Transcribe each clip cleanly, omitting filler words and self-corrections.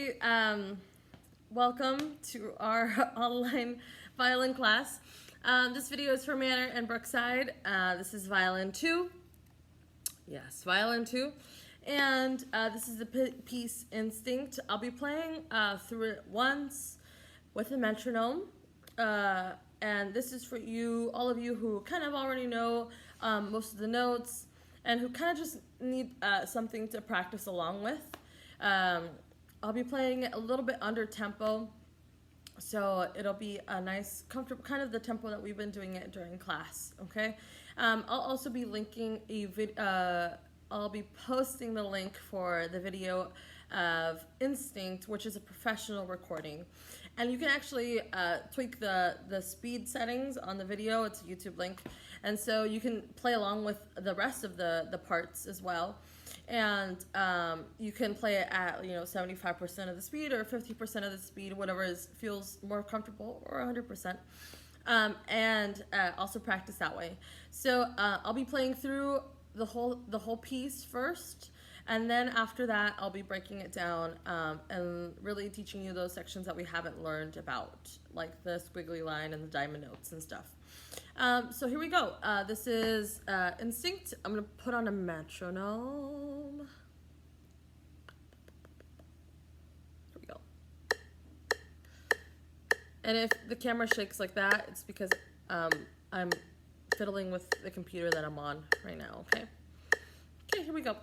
everybody. Welcome to our online violin class. This video is for Manor and Brookside. This is Violin 2. Yes, Violin 2. And this is the piece Instinct. I'll be playing through it once with a metronome. And this is for you, all of you who kind of already know most of the notes and who kind of just need something to practice along with. I'll be playing a little bit under tempo, so it'll be a nice, comfortable, kind of the tempo that we've been doing it during class, okay? I'll also be linking I'll be posting the link for the video of Instinct, which is a professional recording. And you can actually tweak the speed settings on the video. It's a YouTube link. And so you can play along with the rest of the parts as well. And you can play it at 75% of the speed or 50% of the speed, whatever feels more comfortable, or 100%. And also practice that way. So I'll be playing through the whole piece first, and then after that I'll be breaking it down and really teaching you those sections that we haven't learned about, like the squiggly line and the diamond notes and stuff. So here we go. This is Instinct. I'm gonna put on a metronome. Here we go. And if the camera shakes like that, it's because I'm fiddling with the computer that I'm on right now, okay? Okay, here we go.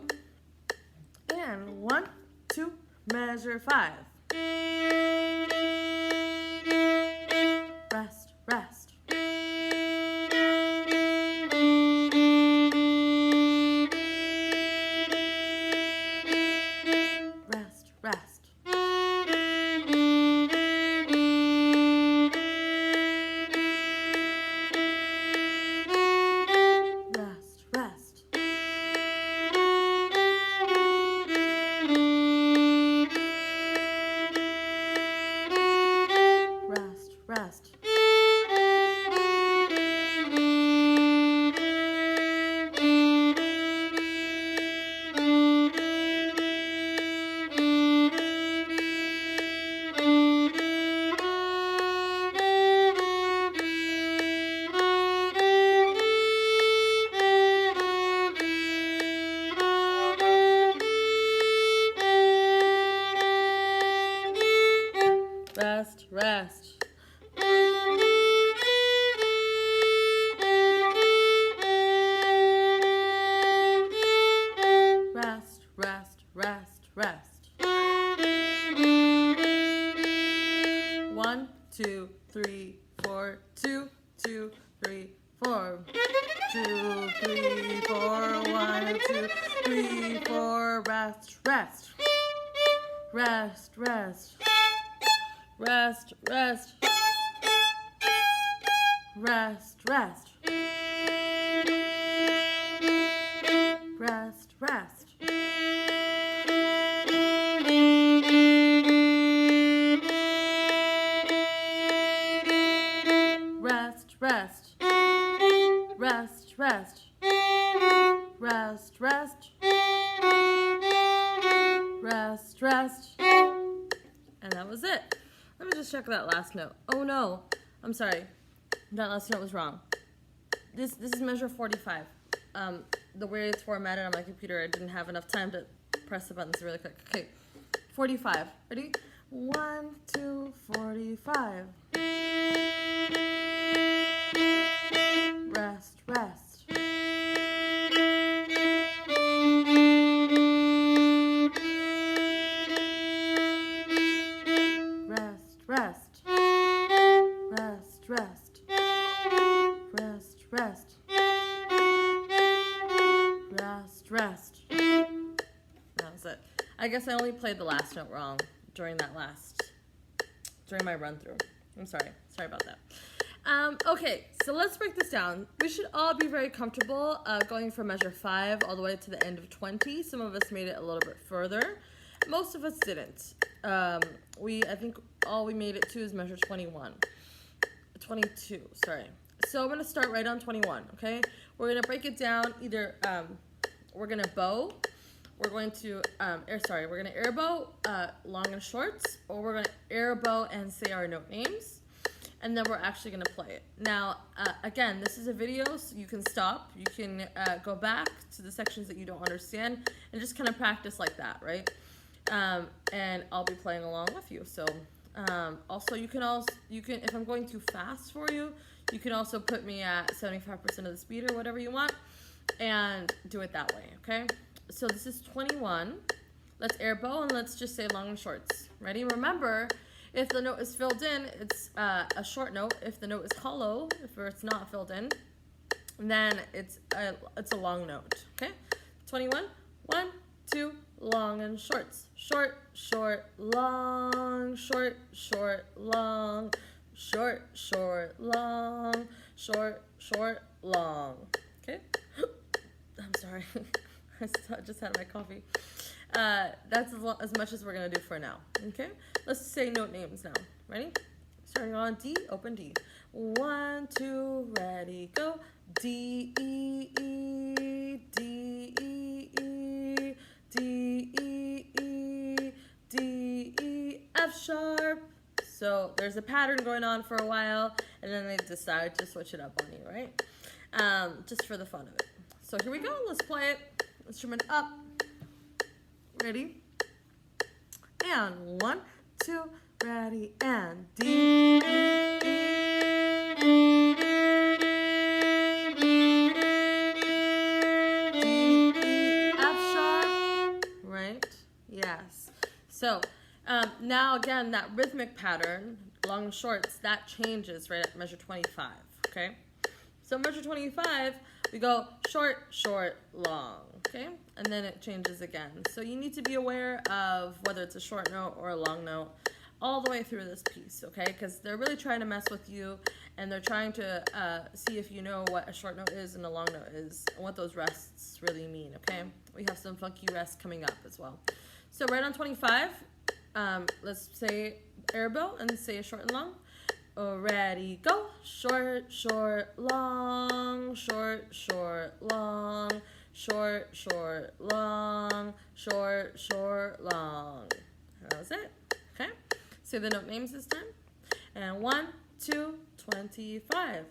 And 1, 2, measure 5. Rest, rest. Rest, rest. Rest. Rest, rest. Rest, rest, rest, rest. 1, 2, 3, 4, 2, 2, 3, 4. 2, 3, 4, 1, 2, 3, 4. Rest, rest. Rest, rest. Rest, rest. Rest, rest. Rest, rest. Rest, rest. Rest, rest. Rest, rest. Rest, rest. And that was it. Let me just check that last note. Oh no, I'm sorry. That last note was wrong. This is measure 45. The way it's formatted on my computer, I didn't have enough time to press the buttons really quick. Okay, 45. Ready? 1, 2, 45. Rest, rest. Rest. Rest, rest. Rest, rest. Rest, rest. That was it. I guess I only played the last note wrong during my run through. I'm sorry. Sorry about that. Okay, so let's break this down. We should all be very comfortable going from measure 5 all the way to the end of 20. Some of us made it a little bit further. Most of us didn't. I think all we made it to is measure 22, sorry. So I'm gonna start right on 21, okay? We're gonna break it down either, we're gonna bow, we're going to we're going to air bow long and shorts, or we're going to air bow and say our note names, and then we're actually going to play it. Now, again, this is a video, so you can stop. You can go back to the sections that you don't understand and just kind of practice like that, right? And I'll be playing along with you. So also you can if I'm going too fast for you, you can also put me at 75% of the speed or whatever you want and do it that way, okay? So this is 21. Let's air bow and let's just say long and shorts. Ready? Remember, if the note is filled in, it's a short note. If the note is hollow, if it's not filled in, then it's a long note, okay? 21, 1, 2, long and shorts. Short, short, long, short, short, long, short, short, long, short, short, long. Okay? I'm sorry. I just had my coffee. That's as much as we're going to do for now. Okay? Let's say note names now. Ready? Starting on D, open D. 1, 2, ready, go. D, E, E, D, E, E, D, E, E, D, E, F sharp. So there's a pattern going on for a while, and then they decide to switch it up on you, right? Just for the fun of it. So here we go. Let's play it. Instrument up. Ready? And 1, 2, ready, and D, E, E, F sharp, right? Yes. So now again, that rhythmic pattern, long and shorts, that changes right at measure 25, okay? So measure 25, we go short, short, long, okay? And then it changes again. So you need to be aware of whether it's a short note or a long note all the way through this piece, okay? Because they're really trying to mess with you, and they're trying to see if you know what a short note is and a long note is, and what those rests really mean, okay? We have some funky rests coming up as well. So right on 25, let's say air bow and say a short and long. Ready, go. Short, short, long, short, short, long, short, short, long, short, short, long. That was it. Okay. Say the note names this time. And 1, 2, 25.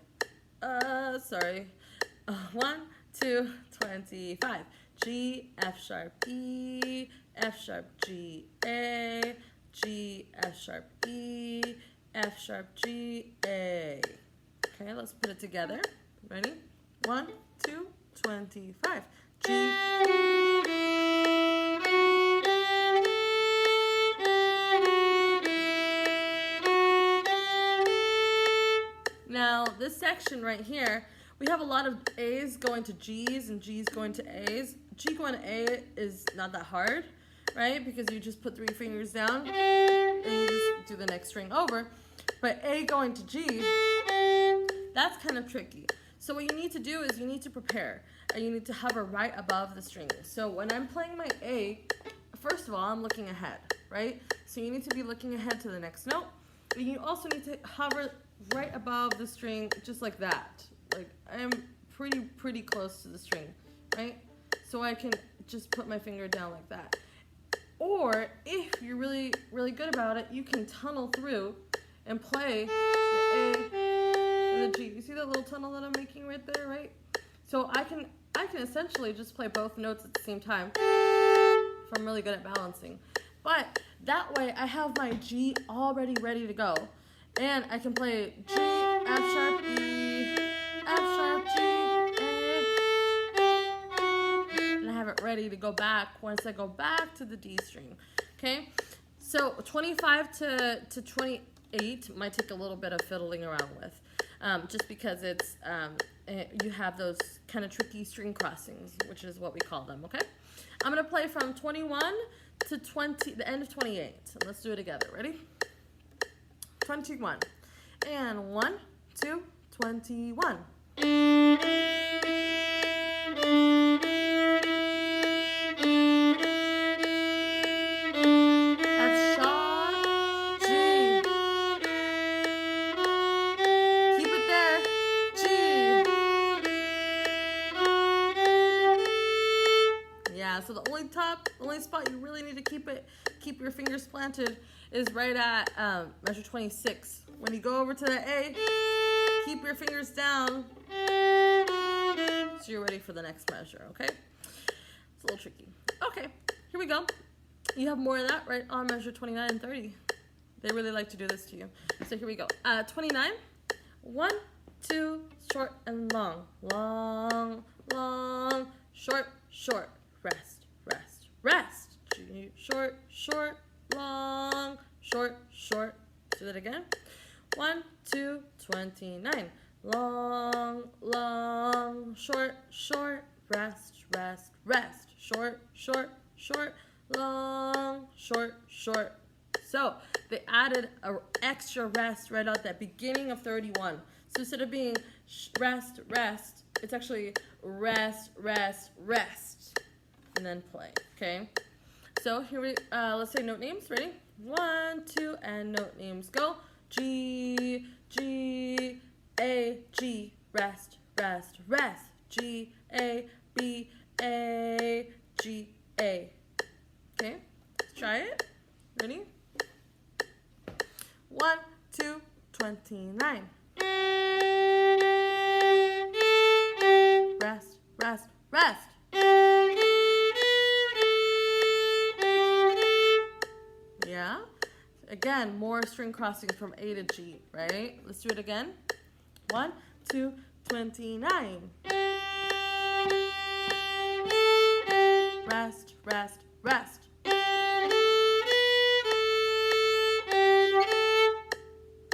1, 2, 25. G, F sharp, E, F sharp, G, A, G, F sharp, E, F sharp, G, A. Okay, let's put it together. Ready? 1, 2, 25. G. Now, this section right here, we have a lot of A's going to G's and G's going to A's. G going to A is not that hard, right? Because you just put 3 fingers down and you just do the next string over. But A going to G, that's kind of tricky. So what you need to do is you need to prepare, and you need to hover right above the string. So when I'm playing my A, first of all, I'm looking ahead, right? So you need to be looking ahead to the next note. But you also need to hover right above the string, just like that. Like, I'm pretty close to the string, right? So I can just put my finger down like that. Or if you're really, really good about it, you can tunnel through and play the A and the G. You see that little tunnel that I'm making right there, right? So I can essentially just play both notes at the same time if I'm really good at balancing. But that way I have my G already ready to go. And I can play G, F sharp, E, F sharp, G, A. And I have it ready to go back once I go back to the D string. Okay? So 25 to 28 might take a little bit of fiddling around with. Just because it's you have those kind of tricky string crossings, which is what we call them, okay? I'm going to play from 21 to the end of 28. Let's do it together. Ready? 21. And 1, 2, 21. F sharp, G. Keep it there. G. Yeah, so the only top keep your fingers planted is right at measure 26. When you go over to the A, keep your fingers down so you're ready for the next measure, okay? It's a little tricky. Okay, here we go. You have more of that right on measure 29 and 30. They really like to do this to you. So here we go. 29. 1, 2, short and long. Long, long, short, short. Rest, rest, rest. Short, short, long, short, short. Do that again. 1, 2, 29. Long, long, short, short. Rest, rest, rest. Short, short, short. Long, short, short. So they added an extra rest right at the beginning of 31. So instead of being rest, rest, it's actually rest, rest, rest, and then play. Okay. So here let's say note names. Ready? 1, 2, and note names. Go. G, G, A, G. Rest, rest, rest. G, A, B, A, G, A. Okay. Let's try it. Ready? 1, 2, 29. Rest, rest, rest. Yeah. Again, more string crossings from A to G, right? Let's do it again. 1, 2, 29. Rest, rest, rest.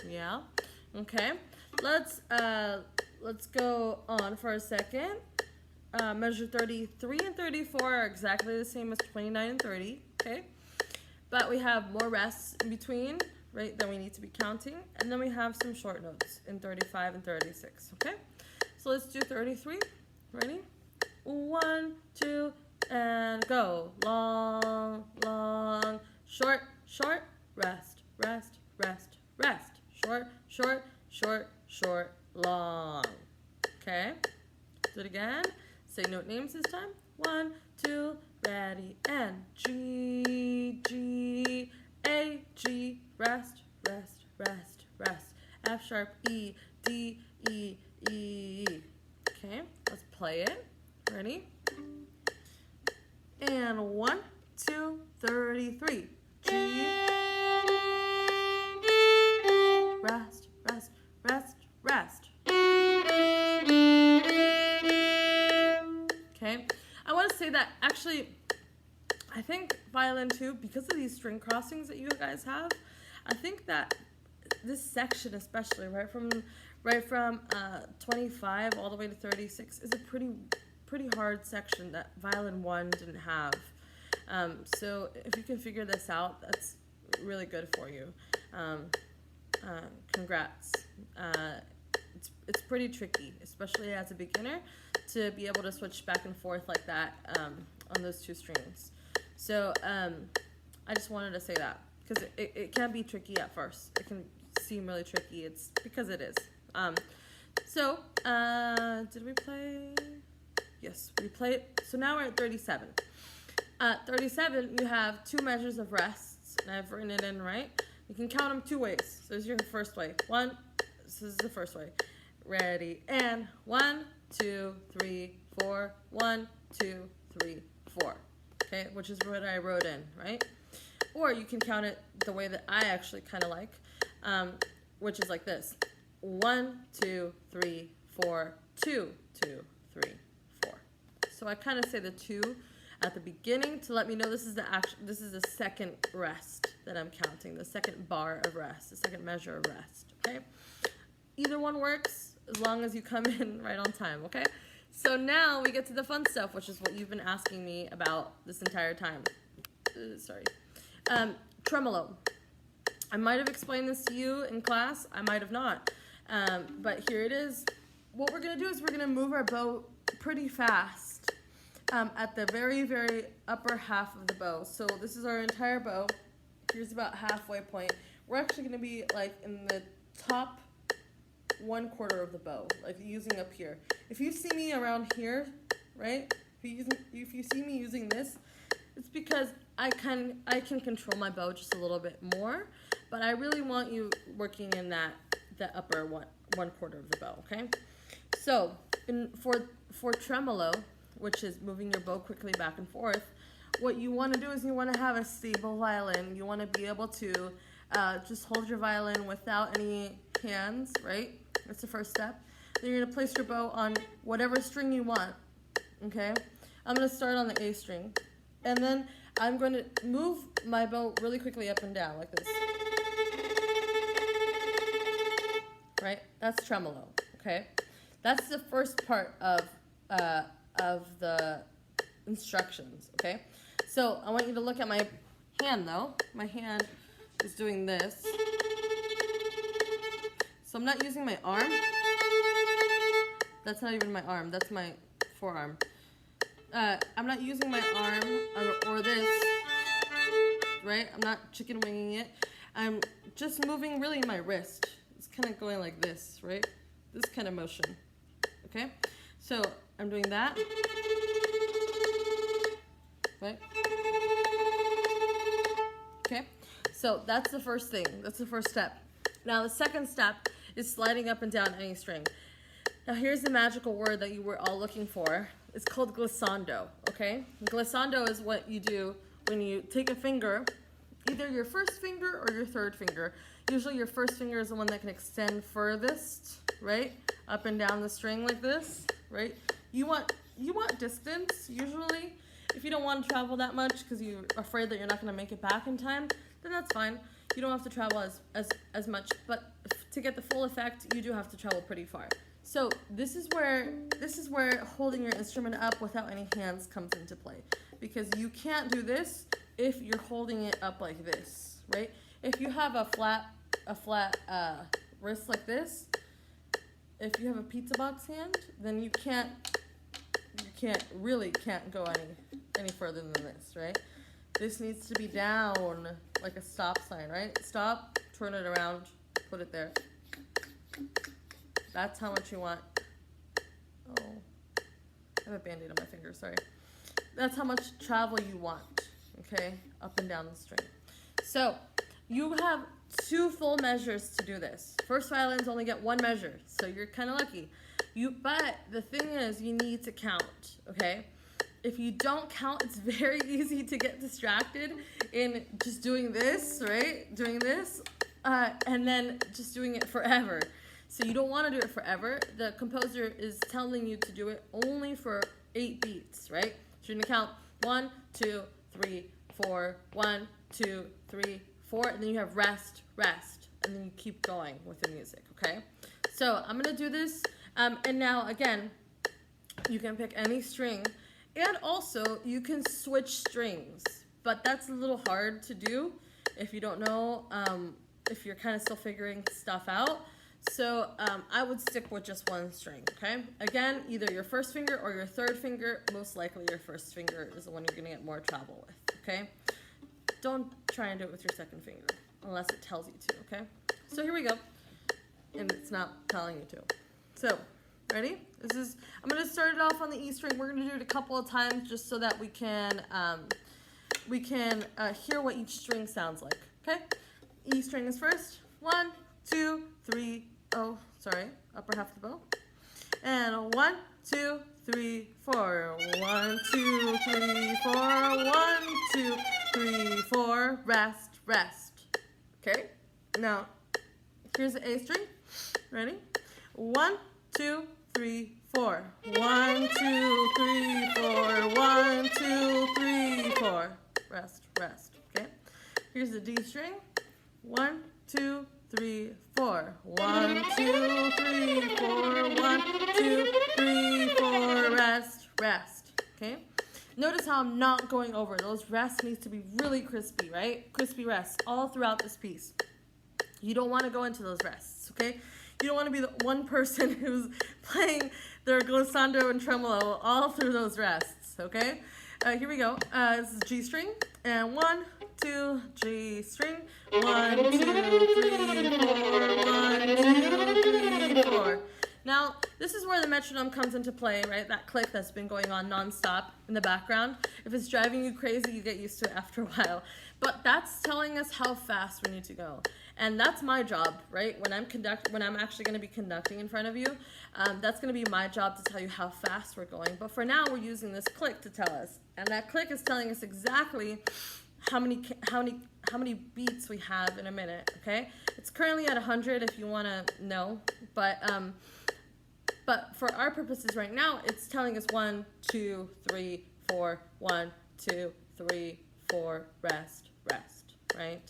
Yeah. Okay. Let's go on for a second. Measure 33 and 34 are exactly the same as 29 and 30. Okay. But we have more rests in between, right, than we need to be counting. And then we have some short notes in 35 and 36. Okay. So let's do 33. Ready? 1, 2, and go. Long, long, short, short, rest, rest, rest, rest. Short, short, short, short, long. Okay. Do it again. Say note names this time. 1, 2, ready, and G, G, A, G, rest, rest, rest, rest. F sharp, E, D, E, E. Okay, let's play it. Ready? And 1, 2, 33. G, rest, rest, rest, rest. Okay, I want to say that actually, I think violin 2, because of these string crossings that you guys have, I think that this section especially, right from 25 all the way to 36 is a pretty hard section that violin 1 didn't have. So if you can figure this out, that's really good for you. Congrats. It's pretty tricky, especially as a beginner, to be able to switch back and forth like that on those two strings. So I just wanted to say that because it can be tricky at first. It can seem really tricky. It's because it is. Did we play? Yes, we played. So now we're at 37. 37, you have 2 measures of rests, and I've written it in right. You can count them 2 ways. So this is your first way. This is the first way. Ready, and 1, 2, 3, 4. 1, 2, 3, 4. Okay, which is what I wrote in, right? Or you can count it the way that I actually kind of like, which is like this: 1, 2, 3, 4, 2, 2, 3, 4. So I kind of say the 2 at the beginning to let me know this is the second rest that I'm counting, the second bar of rest, the second measure of rest. Okay, either one works as long as you come in right on time. Okay, so now we get to the fun stuff, which is what you've been asking me about this entire time. Tremolo. I might have explained this to you in class. I might have not. But here it is. What we're going to do is we're going to move our bow pretty fast at the very, very upper half of the bow. So this is our entire bow. Here's about halfway point. We're actually going to be like in the top 1/4 of the bow, like using up here. If you see me around here, right? If you see me using this, it's because I can control my bow just a little bit more, but I really want you working in the upper one quarter of the bow, okay? So for tremolo, which is moving your bow quickly back and forth, what you want to do is you want to have a stable violin. You want to be able to just hold your violin without any hands, right? That's the first step. Then you're going to place your bow on whatever string you want, okay? I'm going to start on the A string, and then I'm going to move my bow really quickly up and down like this. Right? That's tremolo, okay? That's the first part of the instructions, okay? So I want you to look at my hand, though. My hand is doing this. So I'm not using my arm. That's not even my arm. That's my forearm. I'm not using my arm or this, right? I'm not chicken winging it. I'm just moving really my wrist. It's kind of going like this, right? This kind of motion, okay? So I'm doing that, right? Okay, so that's the first thing. That's the first step. Now the second step is sliding up and down any string. Now here's the magical word that you were all looking for. It's called glissando, okay? Glissando is what you do when you take a finger, either your first finger or your third finger. Usually your first finger is the one that can extend furthest, right? Up and down the string like this, right? You want distance, usually. If you don't want to travel that much because you're afraid that you're not going to make it back in time, then that's fine. You don't have to travel as much, but to get the full effect, you do have to travel pretty far. So this is where holding your instrument up without any hands comes into play, because you can't do this if you're holding it up like this, right? If you have a flat wrist like this, if you have a pizza box hand, then you really can't go any further than this, right? This needs to be down like a stop sign, right? Stop, turn it around, put it there. That's how much you want. Oh, I have a Band-Aid on my finger, sorry. That's how much travel you want, okay? Up and down the string. So you have 2 full measures to do this. First violins only get 1 measure, so you're kind of lucky. But the thing is, you need to count, okay? If you don't count, it's very easy to get distracted in just doing this, right? Doing this, and then just doing it forever. So you don't want to do it forever. The composer is telling you to do it only for 8 beats, right? So you're going to count 1, 2, 3, 4, 1, 2, 3, 4, and then you have rest, rest, and then you keep going with the music, okay? So I'm going to do this, and now, again, you can pick any string, and also you can switch strings, but that's a little hard to do if you don't know, if you're kind of still figuring stuff out. So I would stick with just 1 string, okay? Again, either your first finger or your third finger. Most likely your first finger is the one you're going to get more travel with, okay? Don't try and do it with your second finger unless it tells you to, okay? So here we go. And it's not telling you to. So, ready? I'm going to start it off on the E string. We're going to do it a couple of times just so that we can hear what each string sounds like, okay? E string is first. 1, 2, 3, oh, sorry, upper half of the bow. And 1, 2, 3, 4. 1, 2, 3, 4. 1, 2, 3, 4. Rest, rest. Okay? Now, here's the A string. Ready? 1, 2, 3, 4. 1, 2, 3, 4. 1, 2, 3, 4. Rest, rest. Okay? Here's the D string. 1, 2, 3, 4. 1, 2, 3, 4. 1, 2, 3, 4. Rest, rest. Okay? Notice how I'm not going over. Those rests needs to be really crispy, right? Crispy rests all throughout this piece. You don't want to go into those rests, okay? You don't want to be the one person who's playing their glissando and tremolo all through those rests, okay? Here we go. This is G string. And 1, 2, G string. 1, 2, 3, 4. 1, 2, 3, 4. Now, this is where the metronome comes into play, right? That click that's been going on nonstop in the background. If it's driving you crazy, you get used to it after a while. But that's telling us how fast we need to go. And that's my job, right? When I'm actually going to be conducting in front of you, that's going to be my job to tell you how fast we're going. But for now, we're using this click to tell us. And that click is telling us exactly how many beats we have in a minute, okay? It's currently at 100 if you want to know, but for our purposes right now, it's telling us 1, 2, 3, 4, 1, 2, 3, 4, rest, rest, right?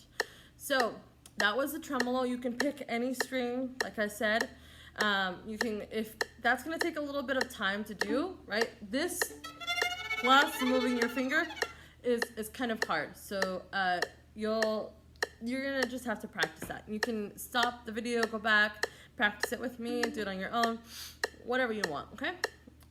So that was the tremolo. You can pick any string, like I said. You can, if that's going to take a little bit of time to do, right? This plus moving your finger is kind of hard. So you're gonna just have to practice that. You can stop the video, go back, practice it with me, do it on your own, whatever you want, okay?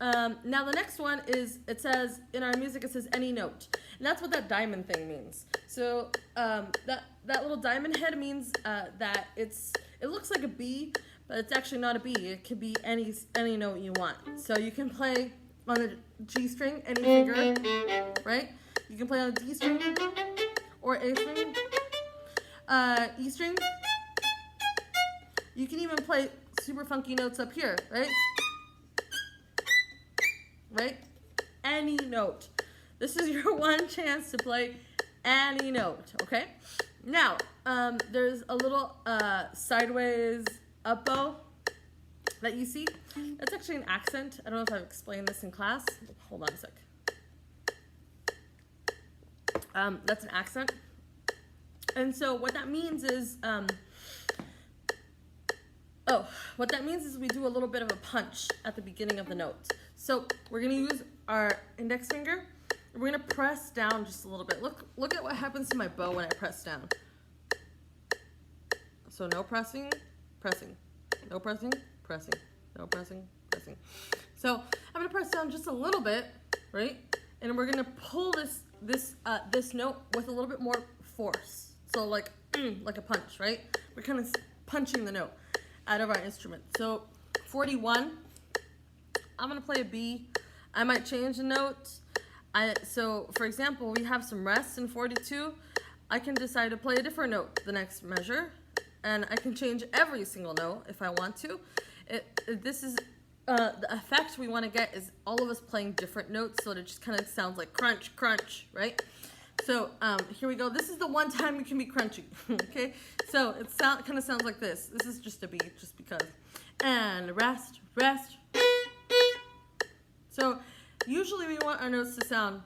Now the next one is, it says, in our music it says any note. And that's what that diamond thing means. So that little diamond head means that it looks like a B, but it's actually not a B. It could be any note you want. So you can play on the G string, any finger, right? You can play on the D string, or A string, E string. You can even play super funky notes up here, right? Right? Any note. This is your one chance to play any note, okay? Now, there's a little sideways up bow that you see. That's actually an accent. I don't know if I've explained this in class. Hold on a sec. That's an accent. And so what that means is, what that means is we do a little bit of a punch at the beginning of the notes. So we're going to use our index finger. We're going to press down just a little bit. Look at what happens to my bow when I press down. So no pressing, pressing. No pressing, pressing. No pressing, pressing. So I'm going to press down just a little bit, right? And we're going to pull this note with a little bit more force. So like a punch, right? We're kind of punching the note out of our instrument. So 41, I'm going to play a B. I might change the notes. So for example, we have some rests in 42. I can decide to play a different note the next measure, and I can change every single note if I want to. This is the effect we want to get is all of us playing different notes, so it just kind of sounds like crunch, crunch, right? So here we go. This is the one time we can be crunchy, okay? So it kind of sounds like this. This is just a B, just because. And rest, rest. So usually we want our notes to sound,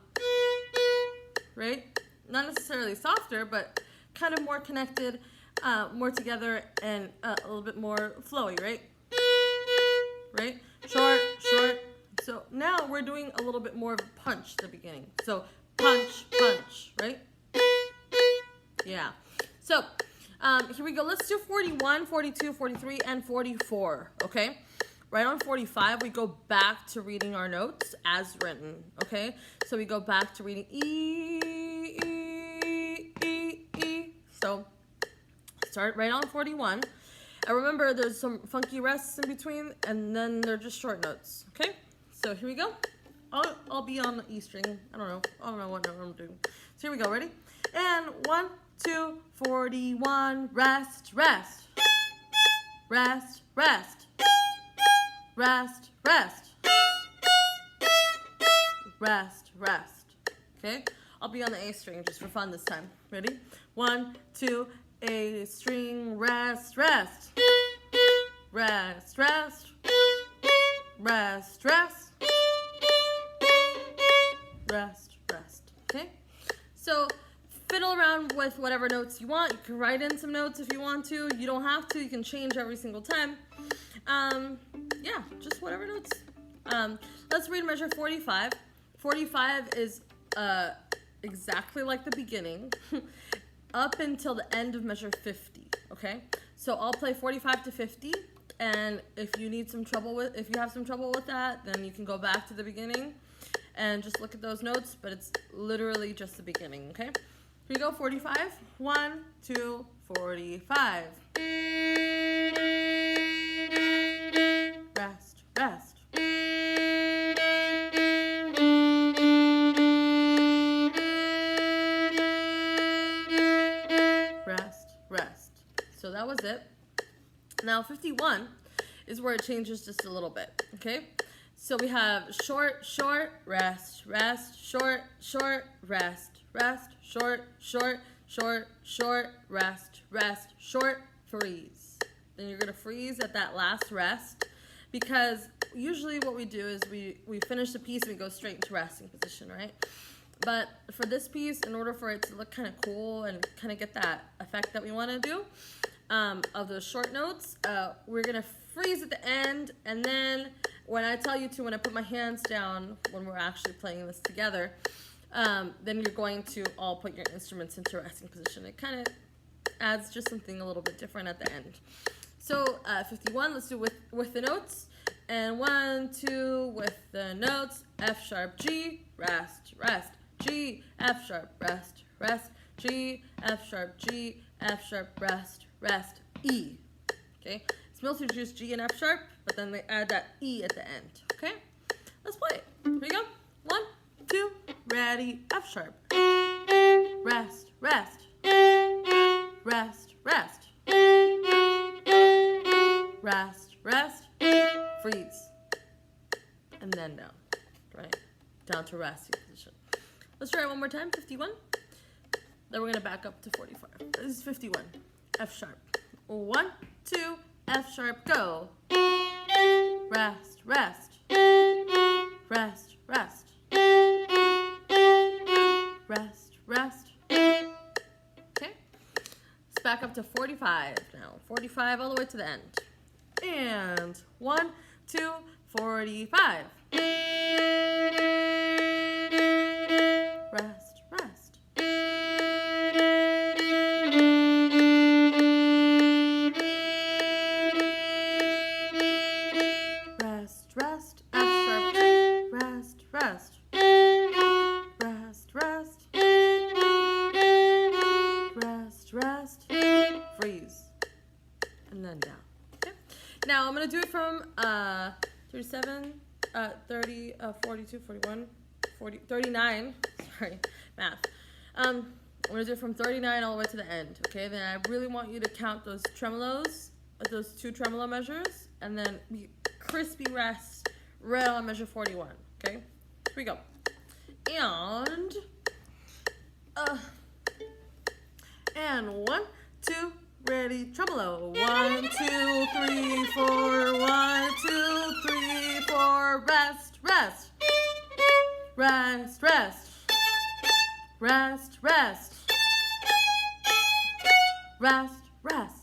right? Not necessarily softer, but kind of more connected, more together, and a little bit more flowy, right? Right? Short, short. So now we're doing a little bit more of a punch at the beginning. So punch, punch, right? Yeah. So here we go. Let's do 41, 42, 43, and 44, okay? Right on 45, we go back to reading our notes as written, okay? So we go back to reading E, E, E, E. So start right on 41. And remember, there's some funky rests in between, and then they're just short notes, okay? So here we go. I'll be on the E string. I don't know what note I'm doing. So here we go, ready? And 1, 2, 41, rest, rest. Rest, rest. Rest, rest. Rest, rest. Okay? I'll be on the A string just for fun this time. Ready? 1, 2, A string, rest, rest. Rest, rest. Rest, rest. Rest, rest. Okay? So fiddle around with whatever notes you want. You can write in some notes if you want to. You don't have to. You can change every single time. Yeah, just whatever notes. Let's read measure 45. 45 is exactly like the beginning up until the end of measure 50, okay? So I'll play 45 to 50, and if you have some trouble with that, then you can go back to the beginning and just look at those notes, but it's literally just the beginning, okay? Here we go, 45. 1, 2, 45. Rest, rest. Rest, rest. So that was it. Now 51 is where it changes just a little bit, okay? So we have short, short, rest, rest, short, short, rest, rest, short, short, short, short, rest, rest, short, freeze. Then you're gonna freeze at that last rest, because usually what we do is we finish the piece and we go straight into resting position, right? But for this piece, in order for it to look kind of cool and kind of get that effect that we want to do of those short notes, we're going to freeze at the end, and then when I tell you to, when I put my hands down, when we're actually playing this together, then you're going to all put your instruments into resting position. It kind of adds just something a little bit different at the end. So 51, let's do with the notes. And 1, 2, with the notes. F sharp, G, rest, rest. G, F sharp, rest, rest. G, F sharp, G, F sharp, rest, rest. E. Okay? It's mostly just G and F sharp, but then they add that E at the end. Okay? Let's play it. Here we go. 1, 2, ready, F sharp. Rest, rest. Rest, rest. Rest, rest. Freeze. And then down. Right? Down to resting position. Let's try it one more time. 51. Then we're going to back up to 45. This is 51. F sharp. 1, 2, F sharp, go. Rest, rest. Rest, rest. Rest, rest. Okay. Let's back up to 45 now. 45 all the way to the end. And 1, 2, 45. Rest, rest. Rest, rest. F sharp. Rest, rest. Rest, rest. Rest, rest. Freeze. And then down. Okay. Now I'm going to do it from 37, 30, 42, 41, 40, 39. Sorry, math. I'm going to do it from 39 all the way to the end. Okay, then I really want you to count those tremolos, those 2 tremolo measures, and then crispy rest right on measure 41. Okay, here we go. And 1, 2, ready, tremolo. 1, 2, 3, 4. 1, 2, 3, 4. Rest, rest. Rest, rest. Rest, rest. Rest, rest.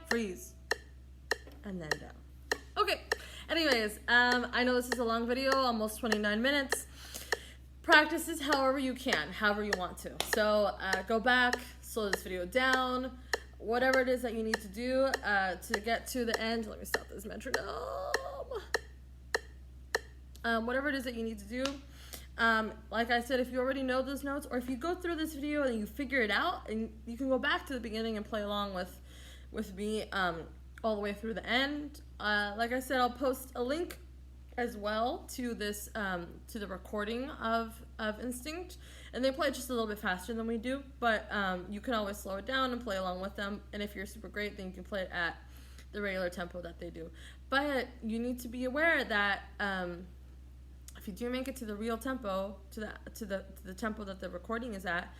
Freeze. And then down. Okay. Anyways, I know this is a long video, almost 29 minutes. Practice this however you can, however you want to. So go back, slow this video down, whatever it is that you need to do to get to the end. Let me stop this metronome. Whatever it is that you need to do. Like I said, if you already know those notes, or if you go through this video and you figure it out, and you can go back to the beginning and play along with me all the way through the end. Like I said, I'll post a link as well to this to the recording of Instinct, and they play just a little bit faster than we do, but you can always slow it down and play along with them, and if you're super great, then you can play it at the regular tempo that they do. But you need to be aware that if you do make it to the real tempo, to the tempo that the recording is at,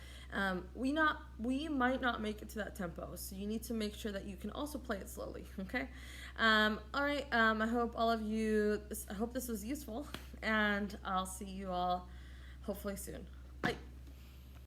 we might not make it to that tempo. So you need to make sure that you can also play it slowly. Okay. All right. I hope I hope this was useful, and I'll see you all hopefully soon.